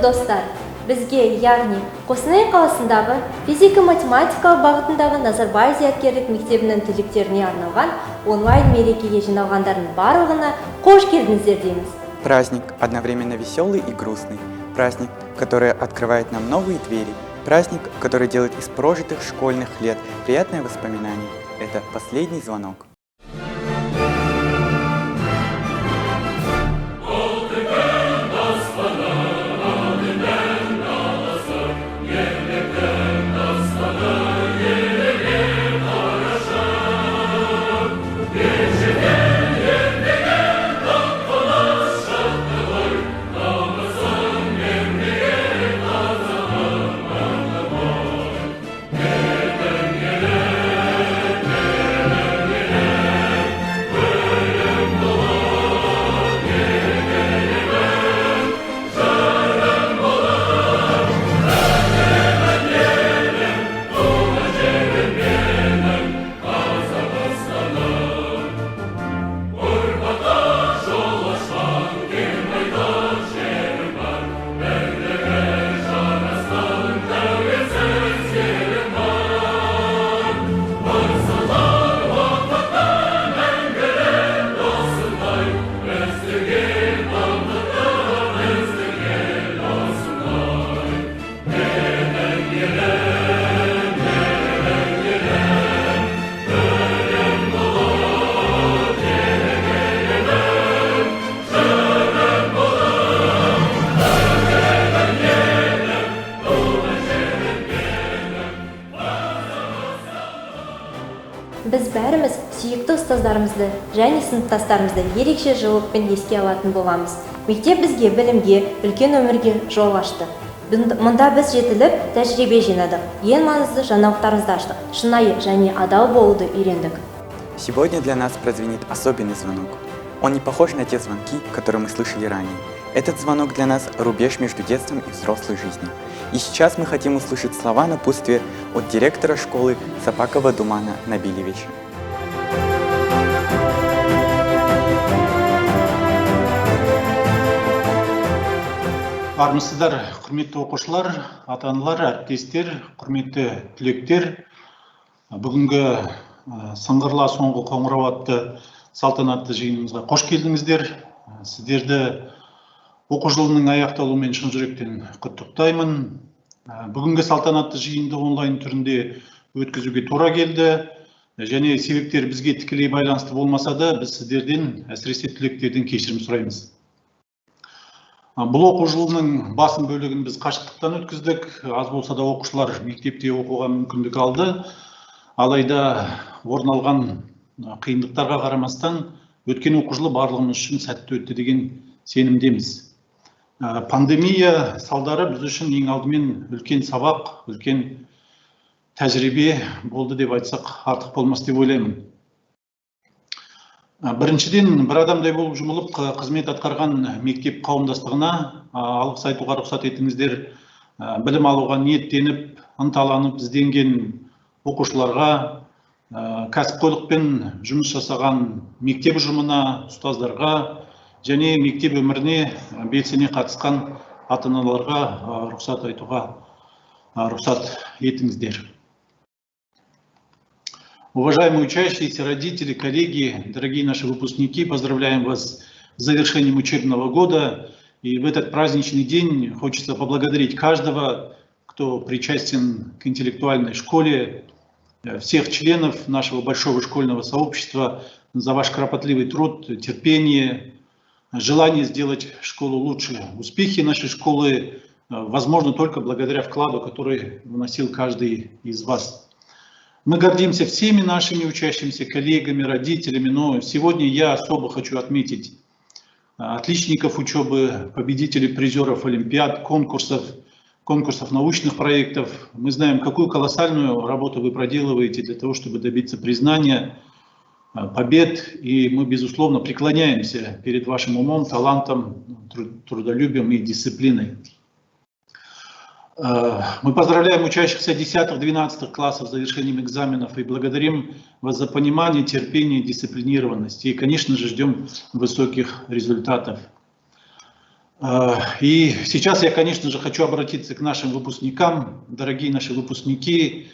достар, бізге, яғни Қостанай қаласындағы физика-математикалық бағытындағы Назарбаев зияткерлік мектебінің түлектеріне арналған онлайн мерекеге жиналғандардың барлығына қош келдіңіздер дейміз. Праздник одновременно веселый и грустный. Праздник, который открывает нам новые двери. Праздник, который делает из прожитых школьных лет приятное воспоминание. Это последний звонок. Біз бәріміз сүйікті ұстаздарымызды және сыныптастарымызды ерекше жылылықпен еске алатын боламыз. Мектеп бізге білімге, үлкен өмірге жол ашты. Мұнда біз жетіліп, тәжірибе жинадық. Ең маңызды жаңалықтарымызды аштық. Шынайы және адал болуды үйрендік. Сегодня для нас прозвенит особенный звонок. Он не похож на те звонки, которые мы слышали ранее. Этот звонок для нас – рубеж между детством и взрослой жизнью. И сейчас мы хотим услышать слова напутствия от директора школы Сапакова Думана Набилевича. Армысыздар, құрметті оқушылар, ата-аналар, әріптестер, құрметті түлектер. Бүгінгі сыңғырла соңғы қоңырау атты салтанатты жиынымызға қош келдіңіздер. Сіздерді оқу жылының аяқталуымен шын жүректен құттықтаймын. Бүгінгі салтанатты жиынды онлайн түрінде өткізуге тура келді. Және себептер бізге тікелей байланысты болмаса да, біз сіздерден, әсіресе түлектерден кешірім сұраймыз. Бұл оқу жылының басым бөлігін біз қашықтықтан өткіздік. Аз болса да оқушылар мектепте оқуға мүмкіндік алды. Алайда орын алған қиындықтарға қарамастан өткен оқу жылы барлығымыз үшін сәтті өтті деген сенімдеміз. Пандемия салдары біз үшін ең алдымен үлкен сабақ, үлкен тәжірибе болды деп айтсақ артық болмас деп ойлаймын. Біріншіден, бір адамдай болып жұмылып қызмет атқарған мектеп қауымдастығына алғыс айтуға рұқсат етіңіздер. Білім алуға ниеттеніп, ынталанып ізденген оқушыларға, кәсіпқойлықпен жұмыс жасаған мектеп ұжымына, ұстаздарға және мектеп өміріне белсене қатысқан ата-аналарға рұқсат айтуға рұқсат етіңіздер. Уважаемые учащиеся, родители, коллеги, дорогие наши выпускники, поздравляем вас с завершением учебного года. И в этот праздничный день хочется поблагодарить каждого, кто причастен к интеллектуальной школе, всех членов нашего большого школьного сообщества за ваш кропотливый труд, терпение, желание сделать школу лучше. Успехи нашей школы возможны только благодаря вкладу, который вносил каждый из вас. Мы гордимся всеми нашими учащимися коллегами, родителями, но сегодня я особо хочу отметить отличников учебы, победителей, призеров олимпиад, конкурсов научных проектов. Мы знаем, какую колоссальную работу вы проделываете для того, чтобы добиться признания, побед, и мы, безусловно, преклоняемся перед вашим умом, талантом, трудолюбием и дисциплиной. Мы поздравляем учащихся 10-12 классов с завершением экзаменов и благодарим вас за понимание, терпение, дисциплинированность. И, конечно же, ждем высоких результатов. И сейчас я, конечно же, хочу обратиться к нашим выпускникам. Дорогие наши выпускники,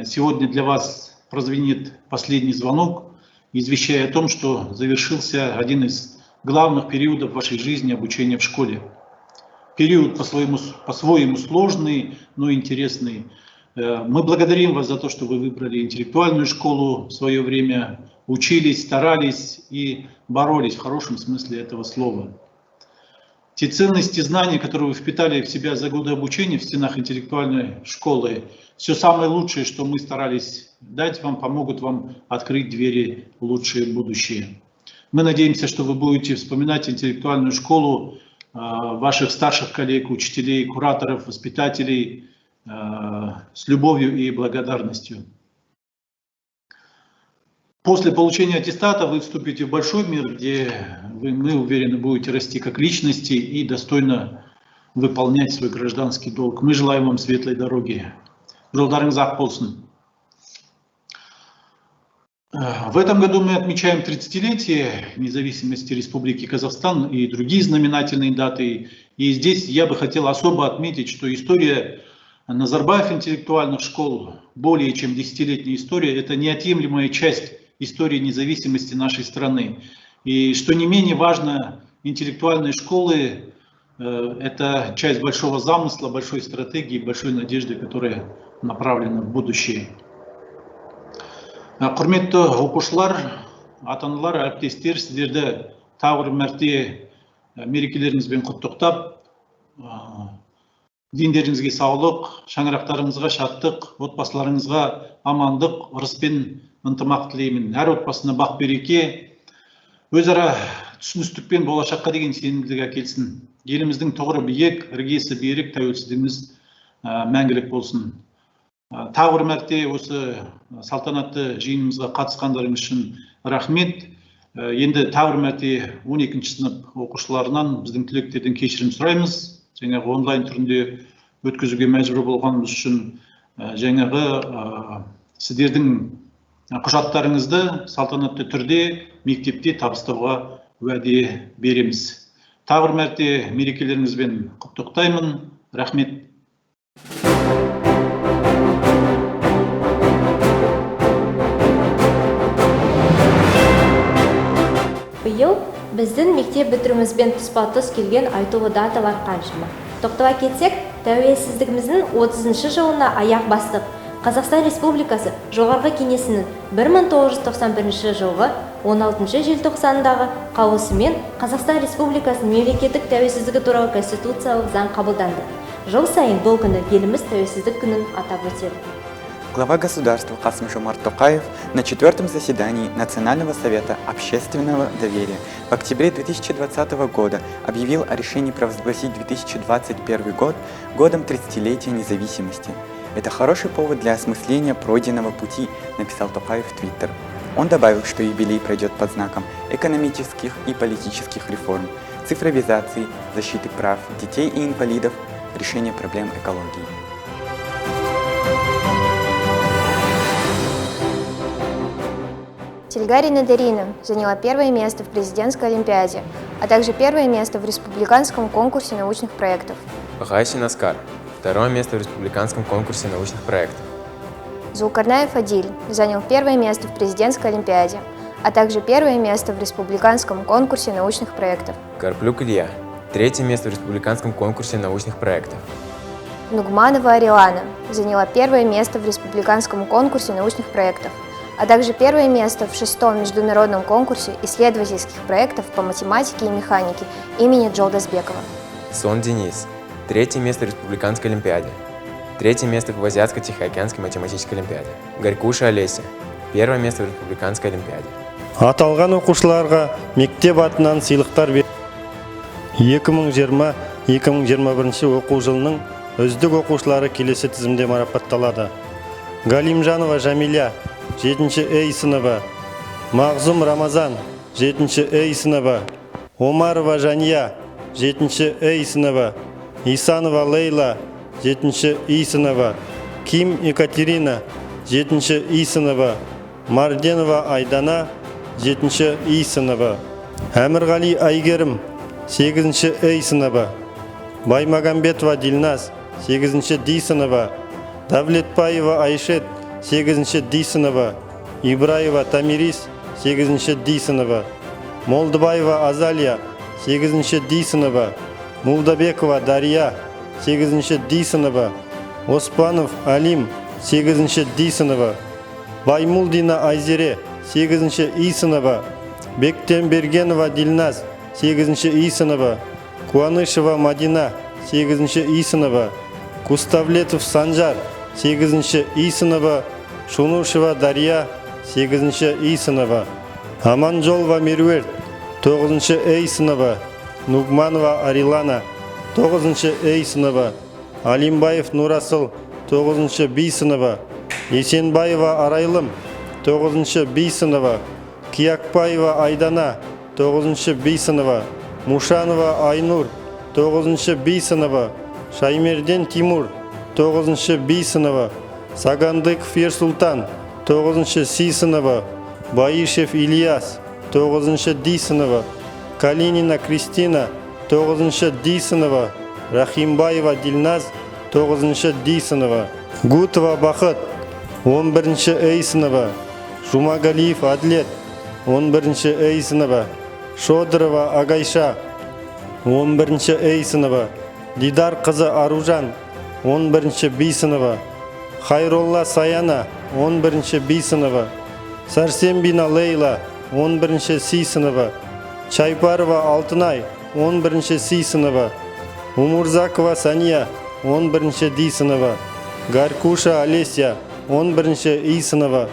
сегодня для вас прозвенит последний звонок, извещая о том, что завершился один из главных периодов вашей жизни обучения в школе. Период по-своему сложный, но интересный. Мы благодарим вас за то, что вы выбрали интеллектуальную школу в свое время, учились, старались и боролись в хорошем смысле этого слова. Те ценности, знания, которые вы впитали в себя за годы обучения в стенах интеллектуальной школы, все самое лучшее, что мы старались дать вам, помогут вам открыть двери в лучшее будущее. Мы надеемся, что вы будете вспоминать интеллектуальную школу ваших старших коллег, учителей, кураторов, воспитателей с любовью и благодарностью. После получения аттестата вы вступите в большой мир, где мы уверены, будете расти как личности и достойно выполнять свой гражданский долг. Мы желаем вам светлой дороги. Жолдарыңыз ақ болсын. В этом году мы отмечаем 30-летие независимости Республики Казахстан и другие знаменательные даты. И здесь я бы хотел особо отметить, что история Назарбаев интеллектуальных школ, более чем 10-летняя история, это неотъемлемая часть истории независимости нашей страны. И что не менее важно, интеллектуальные школы – это часть большого замысла, большой стратегии, большой надежды, которая направлена в будущее. Құрметті оқушылар, ата-аналар, әріптестер, сіздерді тағы бір мәрте мерекелеріңізбен құттықтап, дендеріңізге саулық, шаңырақтарыңызға шаттық, отбасыларыңызға амандық, ырыс пен ынтымақ тілеймін. Әр отбасына бақ береке, өзара түсіністікпен болашаққа деген сенімділік әкелсін. Еліміздің тұғыры биік, іргесі берік, тәуелсіздігіміз мәңгілік болсын. Тағы бір мәрте осы салтанатты жиынымызға қатысқандарыңыз үшін рахмет. Енді тағы бір мәрте 12-ші сынып оқушыларынан біздің түлектерден кешірім сұраймыз. Жаңағы онлайн түрінде өткізуге мәжбүр болғанымыз үшін жаңағы сіздердің құжаттарыңызды салтанатты түрде мектепте табыстауға уәде береміз. Тағы бір мәрте мерекелеріңізбен құттықтаймын. Рахмет. Биыл біздің мектеп бітіруімізбен тұспа-тұс келген айтулы даталар қаншама. Тоқтыға кетсек, тәуелсіздігіміздің 30-шы жылына аяқ бастық. Қазақстан Республикасы Жоғарғы Кеңесінің 1991 жылғы 16 желтоқсандағы қаулысымен Қазақстан Республикасының мемлекеттік тәуелсіздігі туралы конституциялық заң қабылданды. Жыл сайын бұл күні еліміз тәуелсіздік күнін атап өтеді. Глава государства Касым-Жомарт Токаев на 4-м заседании Национального совета общественного доверия в октябре 2020 года объявил о решении провозгласить 2021 год годом 30-летия независимости. Это хороший повод для осмысления пройденного пути, написал Токаев в Твиттер. Он добавил, что юбилей пройдет под знаком экономических и политических реформ, цифровизации, защиты прав детей и инвалидов, решения проблем экологии. Тильгари Надарина заняла первое место в президентской олимпиаде, а также первое место в республиканском конкурсе научных проектов. Гайсин Аскар второе место в республиканском конкурсе научных проектов. Зулкарнаев Адиль занял первое место в президентской олимпиаде, а также первое место в республиканском конкурсе научных проектов. Карплюк Илья третье место в республиканском конкурсе научных проектов. Нугманова Арилана заняла первое место в республиканском конкурсе научных проектов, а также первое место в 6-м международном конкурсе исследовательских проектов по математике и механике имени Джолдасбекова. Сон Денис третье место в республиканской олимпиаде, третье место в Азиатско-Тихоокеанской математической олимпиаде. Горькуша Олеся первое место в республиканской олимпиаде. Аталған оқушыларға мектеп атынан сыйлықтар берілді. 2020-2021 оқу жылының үздік оқушылары келесі тізімде марапатталады. Галимжанова Жамиля 7-ші Эй сыныбы, Мағзұм Рамазан 7-ші Эй сыныбы, Омарова Жания 7-ші Эй сыныбы, Исанова Лейла 7-ші И сыныбы, Ким Екатерина 7-ші И сыныбы, Марденова Айдана 7-ші И сыныбы, Әмірғали Айгерім 8-ші Эй сыныбы, Баймагамбетова Дилназ, 8-ші D сыныбы, Давлетбаева Айшет, 8-ші D сыныбы, Ибраева Тамирис, 8-ші D сыныбы, Молдыбаева Азалия, 8-ші D сыныбы, Мулдабекова Дария, 8-ші D сыныбы, Оспанов Алим, 8-ші D сыныбы, Баймулдина Айзере, 8-ші И сыныбы, Бектенбергенова Дилназ, 8-ші И сыныбы, Куанышева Мадина, 8-ші И сыныбы, Куставлетов Санжар, 8-ші И сыныбы, Шунушева Дария, 8-ші И сыныбы, Аманжолова Меруерт, 9-ші Эй сыныбы, Нугманова Арилана, 9-ші Эй сыныбы, Алимбаев Нурасыл, 9-ші Б сыныбы, Есенбаева Арайлым, 9-ші Б сыныбы, Киякбаева Айдана, 9-ші Б сыныбы, Мушанова Айнур, 9-ші Б сыныбы, Шаймерден Тимур, 9-ші Б сыныбы, Сагандыков Ерсултан, 9-ші С сыныбы, Баишев Ильяс, 9-ші Д сыныбы, Калинина Кристина, 9-ші Д сыныбы, Рахимбаева Дилназ, 9-ші Д сыныбы, Гутова Бақыт, 11-ші Эй сыныбы, Жумагалиев Адлет, 11-ші Эй сыныбы, Шодырова Агайша, 11-ші Эй сыныбы, Дидар қызы Аружан, 11-ші Б сыныбы, Хайролла Саяна, 11-ші Б сыныбы, Сарсембина Лейла, 11-ші С сыныбы, Чайпарова Алтынай, 11-ші С сыныбы, Умурзакова Сания, 11-ші Д сыныбы, Гаркуша Олеся, 11-ші И сыныбы,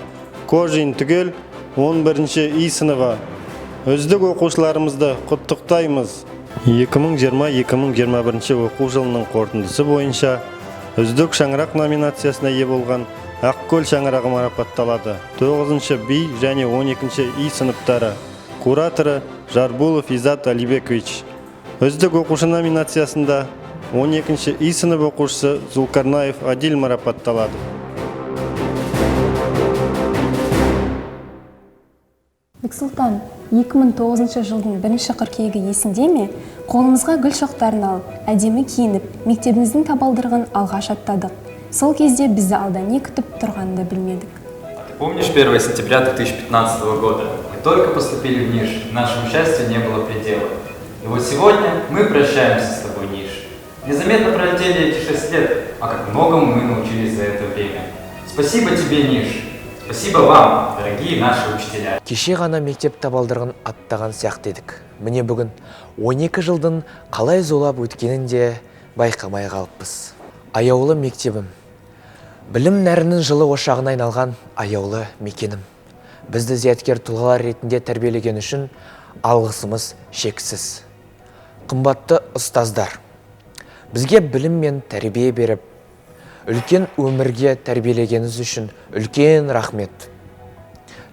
Кожин Түгел, 11-ші И сыныбы. Үздік оқушыларымызды құттықтаймыз. 2020-2021 оқу жылының қорытындысы бойынша үздік шаңырақ номинациясына ие болған Ақкөл шаңырағы марапатталады. 9-ші Б және 12-ші И сыныптары. Кураторы Жарбулов Изат Алибекович. Үздік оқушы номинациясында 12-ші И сынып оқушысы Зулкарнаев Адил марапатталады. Бексұлтан, 2009 жылдың 1 қыркүйегі есінде ме? Қолымызға гүл шоқтарын алып, әдемі киініп, мектебіміздің табалдырығын алғаш аттадық. Сол кезде бізді алда не күтіп тұрғанды білмедік. Помнишь 1 сентября 2015 года? Мы только поступили в НИШ, нашему счастью не было предела. И вот сегодня мы прощаемся с тобой, НИШ. Незаметно пролетели эти 6 лет, а как многому мы научились за это время. Спасибо тебе, НИШ. Спасибо вам, дорогие наши учителя. Кеше ғана мектеп табалдырығын аттаған сияқты едік. Міне бүгін 12 жылдың қалай зулап өткенін де байқамай қалыппыз. Аяулы мектебім. Білім нәрінің жылы ошағына айналған аяулы мекенім. Бізді зияткер тұлғалар ретінде тәрбиелеген үшін алғысымыз шексіз. Қымбатты ұстаздар, бізге білім мен тәрбие беріп, үлкен өмірге тәрбиелегеніңіз үшін үлкен рахмет.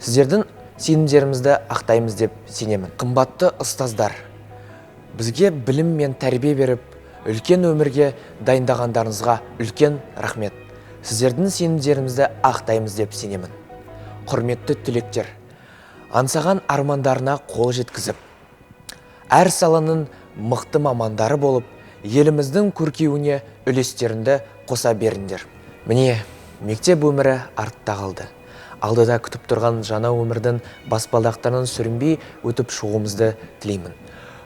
Сіздердің сенімдерімізді ақтаймыз деп сенемін. Қымбатты ұстаздар, бізге білім мен тәрбие беріп, үлкен өмірге дайындағандарыңызға үлкен рахмет. Сіздердің сенімдерімізді ақтаймыз деп сенемін. Құрметті түлектер, аңсаған армандарына қол жеткізіп, әр саланың мықты мамандары болып, еліміздің көркеуіне үлестеріңді қоса беріңдер. Міне, мектеп өмірі артта қалды. Алдыда күтіп тұрған жаңа өмірдің баспалдақтарынан сүрінбей өтіп шығуымызды тілеймін.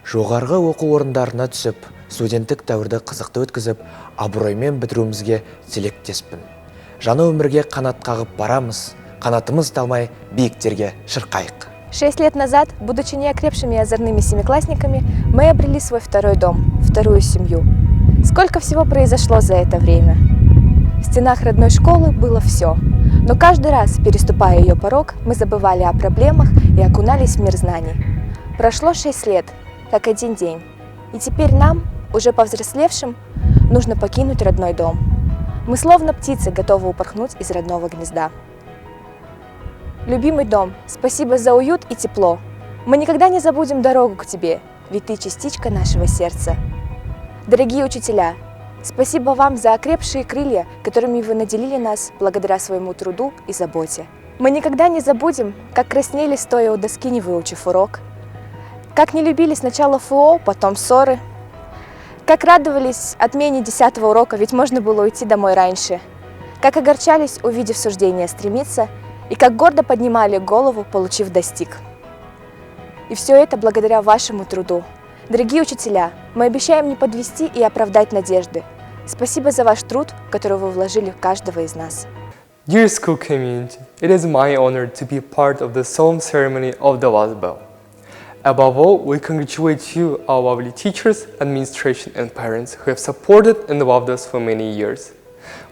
Жоғарғы оқу орындарына түсіп, студенттік дәуірді қызықты өткізіп, абыроймен бітіруімізге тілектеспін. Жаңа өмірге қанат қағып барамыз, қанатымыз талмай биіктерге шырқайық. 6 лет назад, будучи неокрепшими озорными семиклассниками, мы обрели свой второй дом, вторую семью. Сколько всего произошло за это время. В стенах родной школы было все. Но каждый раз, переступая ее порог, мы забывали о проблемах и окунались в мир знаний. Прошло 6 лет, как один день. И теперь нам, уже повзрослевшим, нужно покинуть родной дом. Мы словно птицы, готовы упорхнуть из родного гнезда. Любимый дом, спасибо за уют и тепло. Мы никогда не забудем дорогу к тебе, ведь ты частичка нашего сердца. Дорогие учителя, спасибо вам за окрепшие крылья, которыми вы наделили нас благодаря своему труду и заботе. Мы никогда не забудем, как краснели, стоя у доски, не выучив урок, как не любили сначала ФО, потом ссоры, Как радовались отмене 10-го урока, ведь можно было уйти домой раньше. Как огорчались, увидев суждение стремиться, и как гордо поднимали голову, получив достиг. И все это благодаря вашему труду. Дорогие учителя, мы обещаем не подвести и оправдать надежды. Спасибо за ваш труд, который вы вложили в каждого из нас. Dear school community, it is my honor to be part of the solemn ceremony of the last bell. Above all, we congratulate you, our lovely teachers, administration and parents who have supported and loved us for many years.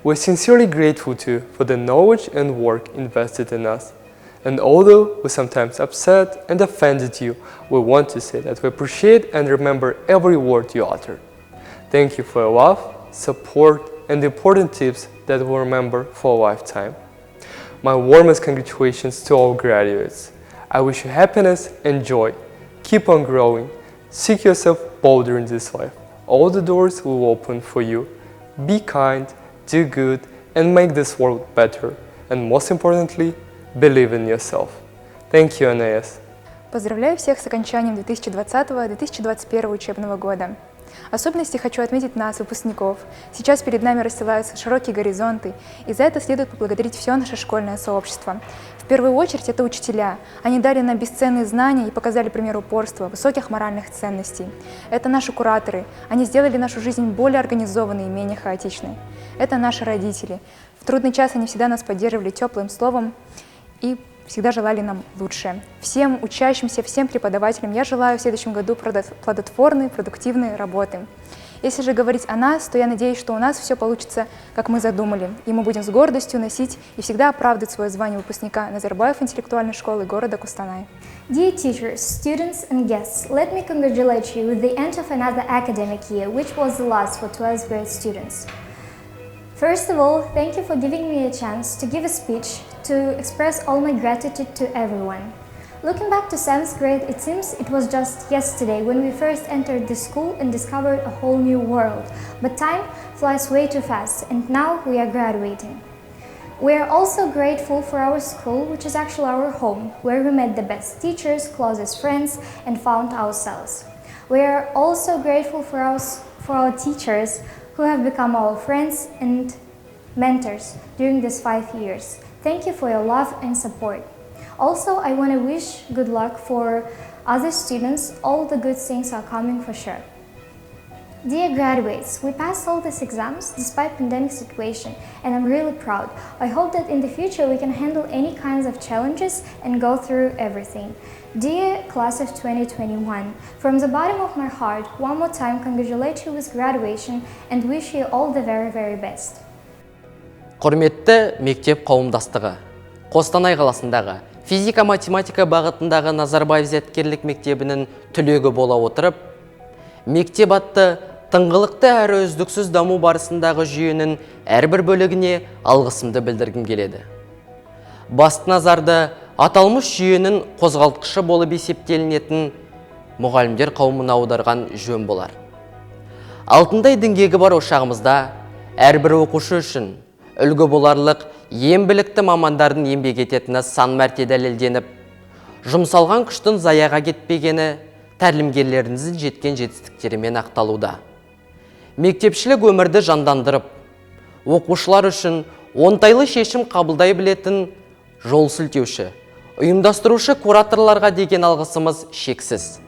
We're sincerely grateful to you for the knowledge and work invested in us. And although we sometimes upset and offended you, we want to say that we appreciate and remember every word you uttered. Thank you for your love, support, and important tips that we'll remember for a lifetime. My warmest congratulations to all graduates. I wish you happiness and joy. Keep on growing. Seek yourself bolder in this life. All the doors will open for you. Be kind, do good, and make this world better. And most importantly, believe in yourself. Thank you, Anais. Поздравляю всех с окончанием 2020-2021 учебного года. В особенности хочу отметить нас, выпускников. Сейчас перед нами расстилаются широкие горизонты, и за это следует поблагодарить все наше школьное сообщество. В первую очередь это учителя. Они дали нам бесценные знания и показали пример упорства, высоких моральных ценностей. Это наши кураторы. Они сделали нашу жизнь более организованной и менее хаотичной. Это наши родители. В трудный час они всегда нас поддерживали теплым словом и всегда желали нам лучшее. Всем учащимся, всем преподавателям я желаю в следующем году плодотворной, продуктивной работы. Если же говорить о нас, то я надеюсь, что у нас все получится, как мы задумали, и мы будем с гордостью носить и всегда оправдывать свое звание выпускника Назарбаев интеллектуальной школы города Костанай. Dear teachers, students and guests, let me congratulate you with the end of another academic year, which was the last for 12th grade students. First of all, thank you for giving me a chance to give a speech to express all my gratitude to everyone. Looking back to 7th grade, it seems it was just yesterday when we first entered the school and discovered a whole new world. But time flies way too fast, and now we are graduating. We are also grateful for our school, which is actually our home, where we met the best teachers, closest friends, and found ourselves. We are also grateful for our teachers, who have become our friends and mentors during these 5 years. Thank you for your love and support. Also, I want to wish good luck for other students. All the good things are coming for sure. Dear graduates, we passed all these exams despite pandemic situation, and I'm really proud. I hope that in the future we can handle any kinds of challenges and go through everything. Dear class of 2021, from the bottom of my heart, one more time congratulate you with graduation and wish you all the very, very best. Құрметті мектеп қауымдастығы, Қостанай қаласындағы физика-математика бағытындағы Назарбаев зияткерлік мектебінің түлегі бола отырып, мектеп атты тыңғылықты әрі үздіксіз даму барысындағы жүйенің әрбір бөлігіне алғысымды білдіргім келеді. Басты назарды аталмыш жүйенің қозғалтқышы болып есептелінетін мұғалімдер қауымына аударған жөн болар. Алтындай діңгегі бар ошағымызда әрбір оқушы үшін үлгі боларлық ең білікті мамандардың еңбек ететіні сан мәрте дәлелденіп, жұмсалған күштің заяға кетпегені тәлімгерлеріңіздің жеткен жетістіктерімен ақталуда. Мектепшілік өмірді жандандырып, оқушылар үшін оңтайлы шешім қабылдай білетін жол сілтеуші, ұйымдастырушы кураторларға деген алғысымыз шексіз.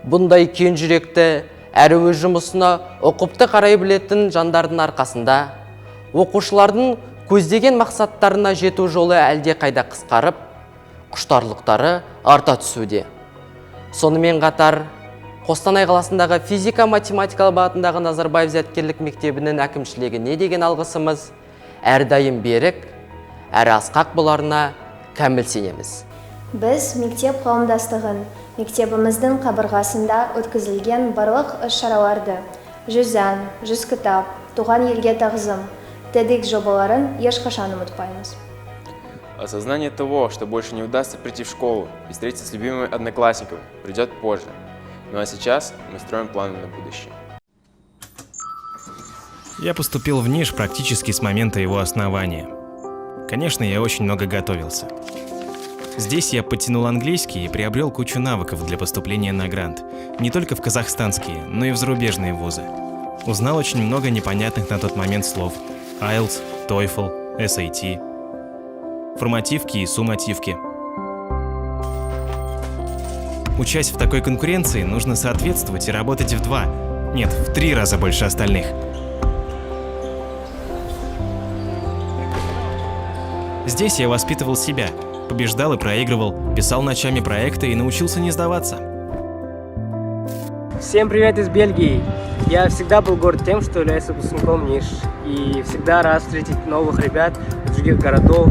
Бұндай кең жүректі әрі өз жұмысына ұқыпты қарай білетін жандардың арқасында оқушылардың көздеген мақсаттарына жету жолы әлде қайда қысқарып, құштарлықтары арта түсуде. Сонымен қатар, Қостанай қаласындағы физика-математикалық бағытындағы Назарбаев зияткерлік мектебінің әкімшілігіне деген алғысымыз әрдайым берік, әрі асқақ боларына кәміл сенеміз. Біз мектеп қауымдастығын мектебіміздің қабырғасында өткізілген барлық іс-шараларды, 100 ән, 100 кітап, туған елге тағзым, TEDx жобаларын ешқашан ұмытпаймыз. Осознание того, что больше не удастся прийти в школу и встретиться с любимыми одноклассниками, придет позже. Ну а сейчас мы строим планы на будущее. Я поступил в НИШ практически с момента его основания. Конечно, я очень много готовился. Здесь я подтянул английский и приобрел кучу навыков для поступления на грант. Не только в казахстанские, но и в зарубежные вузы. Узнал очень много непонятных на тот момент слов. IELTS, TOEFL, SAT. Формативки и суммативки. Учась в такой конкуренции, нужно соответствовать и работать в 3 раза больше остальных. Здесь я воспитывал себя, побеждал и проигрывал, писал ночами проекты и научился не сдаваться. Всем привет из Бельгии! Я всегда был горд тем, что являюсь выпускником НИШ, и всегда рад встретить новых ребят из других городов,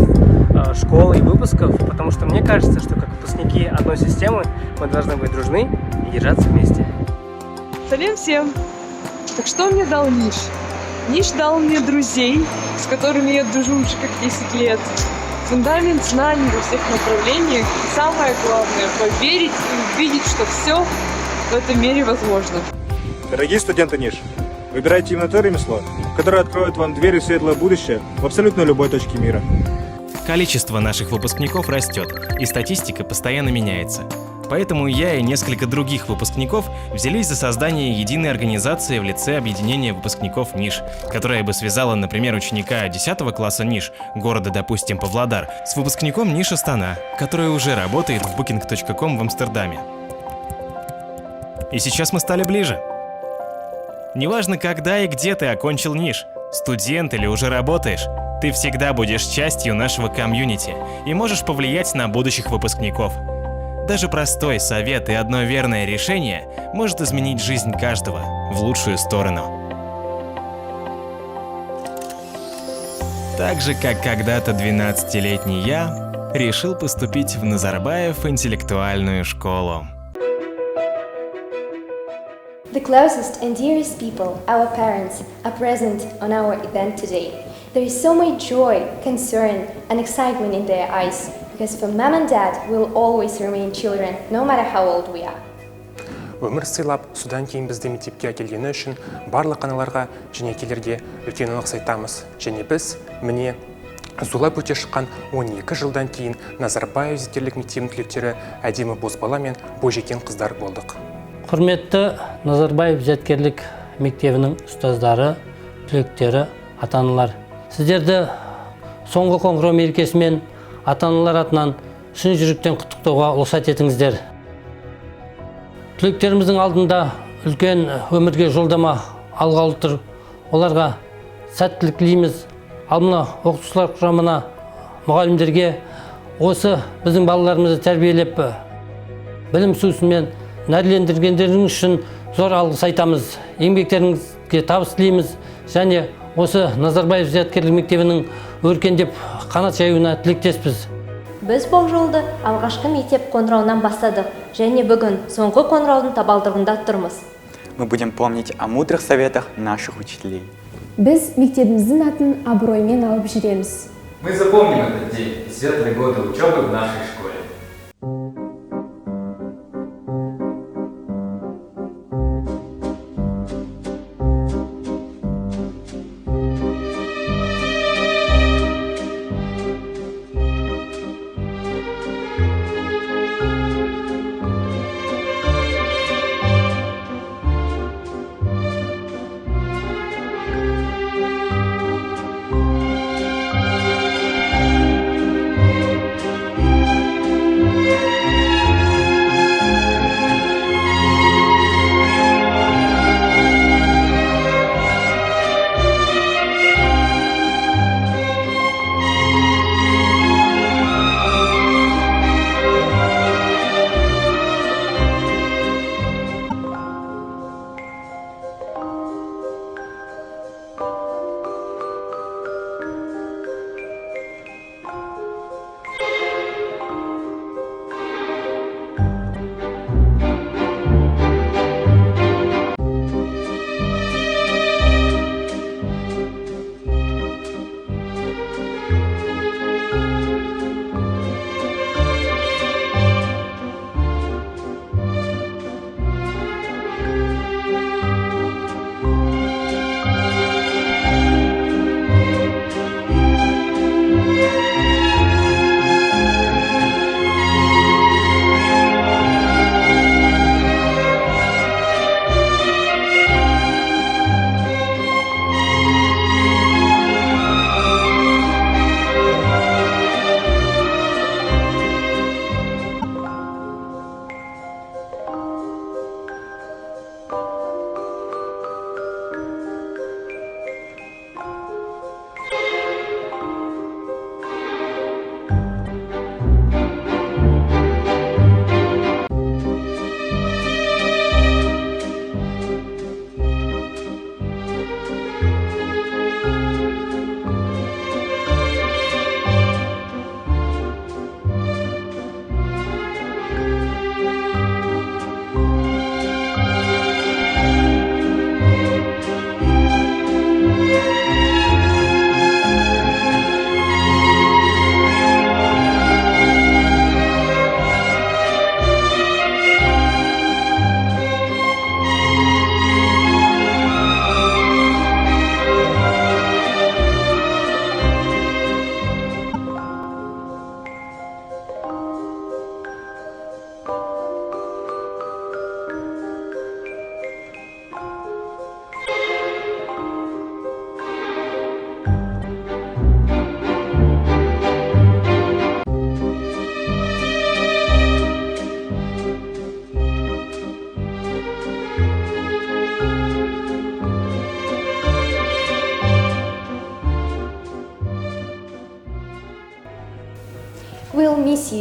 школ и выпусков, потому что мне кажется, что как выпускники одной системы мы должны быть дружны и держаться вместе. Салем всем! Так что мне дал НИШ? НИШ дал мне друзей, с которыми я дружу уже как 10 лет. Фундамент знаний во всех направлениях. И самое главное – поверить и увидеть, что все в этом мире возможно. Дорогие студенты НИШ, выбирайте именно то ремесло, которое откроет вам двери в светлое будущее в абсолютно любой точке мира. Количество наших выпускников растет, и статистика постоянно меняется. Поэтому я и несколько других выпускников взялись за создание единой организации в лице объединения выпускников НИШ, которая бы связала, например, ученика 10 класса НИШ, города, допустим, Павлодар, с выпускником НИШ Астана, который уже работает в booking.com в Амстердаме. И сейчас мы стали ближе. Неважно, когда и где ты окончил НИШ, студент или уже работаешь, ты всегда будешь частью нашего комьюнити и можешь повлиять на будущих выпускников. Даже простой совет и одно верное решение может изменить жизнь каждого в лучшую сторону. Так же, как когда-то 12-летний я решил поступить в Назарбаев интеллектуальную школу. The closest and dearest people, our parents, are present on our event today. There is so much joy, concern, and excitement in their eyes, because for mom and dad will always remain children, no matter how old we are. Өмір сыйлап, содан кейін бізді мектепке әкелгені үшін барлық аналарға және әкелерге үлкен алғыс айтамыз. Және біз, міне, зулап өте шыққан 12 жылдан кейін Назарбаев зияткерлік мектебінің түлектері әдемі бозбала мен бойжеткен қыздар болдық. Құрметті Назарбаев зияткерлік мектебінің ұстаздары, түлектері, ата-аналар. Сіздерді соңғы қоңырау мерекесімен ата-аналар атынан шын жүректен құттықтауға рұқсат етіңіздер. Түлектеріміздің алдында үлкен өмірге жолдама алғалы тұр. Оларға сәттілік тілейміз. Ал мына оқытушылар құрамына, мұғалімдерге осы біздің балаларымызды тәрбиелеп, білім сусымен нәрлендіргендеріңіз үшін зор алғыс айтамыз. Еңбектеріңізге табыс тілейміз және осы Назарбаев зияткерлік мектебінің өркендеп қанат жаюына тілектеспіз. Біз бұл жолды алғашқы мектеп қоңырауынан бастадық, және бүгін соңғы қоңыраудың табалдырығында тұрмыз. Мы будем помнить о мудрых советах наших учителей. Біз мектебіміздің атын абыроймен алып жүреміз. Мы запомним этот день и светлые годы учебы в нашей школе.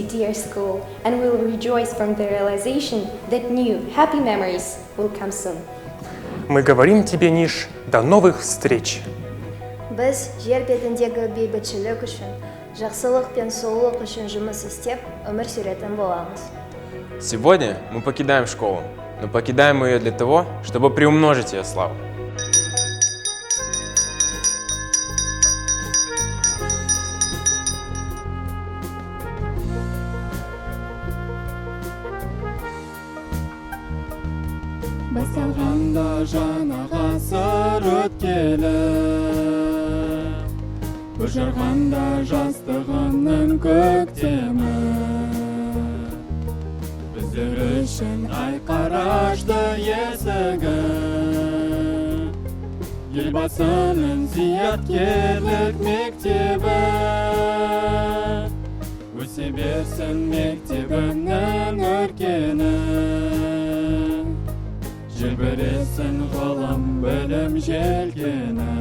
you, dear school, and we will rejoice from the realization that new, happy memories will come soon. Мы говорим тебе, Ниш, до новых встреч. Біз жер бетіндегі бейбітшілік үшін, жақсылық пен сұлулық үшін жұмыс істеп, өмір сүретін боламыз. Сегодня мы покидаем школу, но покидаем ее для того, чтобы приумножить ее славу. Басталғанда жаңа ғасыр өткелі, көшірғанда жастығының көктемі, біздер үшін айқар ашты есігі, елбасының зияткерлік мектебі, өсе берсін мектебінің өркені. Желбіресін ғылым білім желкені,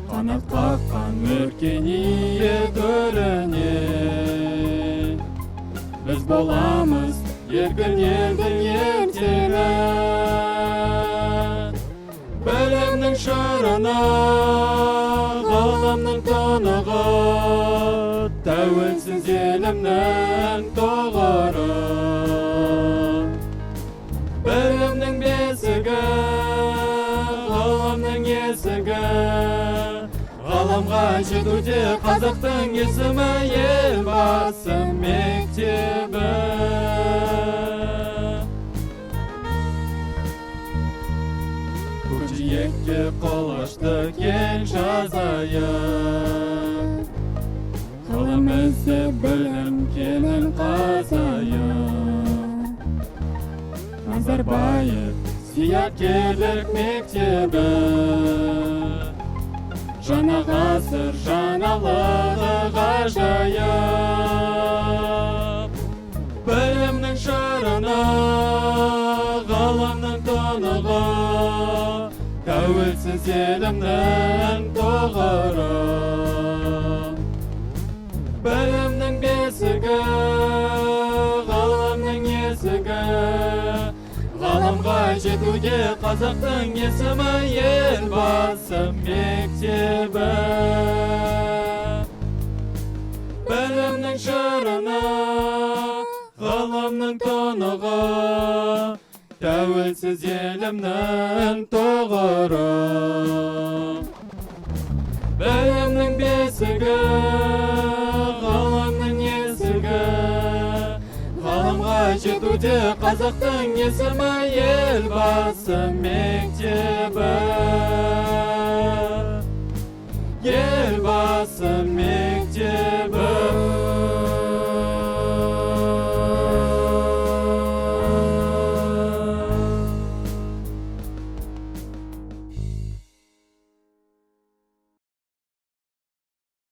қанат қаққан өркениет өріне. Біз боламыз еркін елдің ертеңі, білімнің шырыны, ғылымның тұнығы, тәуелсіз елімнің тұғыры. Білімнің бесігі, ғылымның есігі, ғаламға жетуде қазақтың есімі, елбасы мектебі. Көкжиекке қылышты кең жазайық, ғылым іздеп білім кенін қазайық. Назарбаев зияткерлік мектебі, жаңа ғасыр жаңалығы ғажайып. Білімнің шырыны, ғылымның тұнығы, тәуелсіз елімнің тұғыры. Білімнің бесігі, ғылымның есігі, ғаламға жетуде қазақтың есімі, елбасы мектебі. Білімнің шырыны, ғылымның тұнығы, тәуелсіз елімнің тұғыры. Білімнің бесігі, ғылымның есігі, ғаламға жетуде қазақтың есімі, елбасы мектебі. Елбасы мектебі.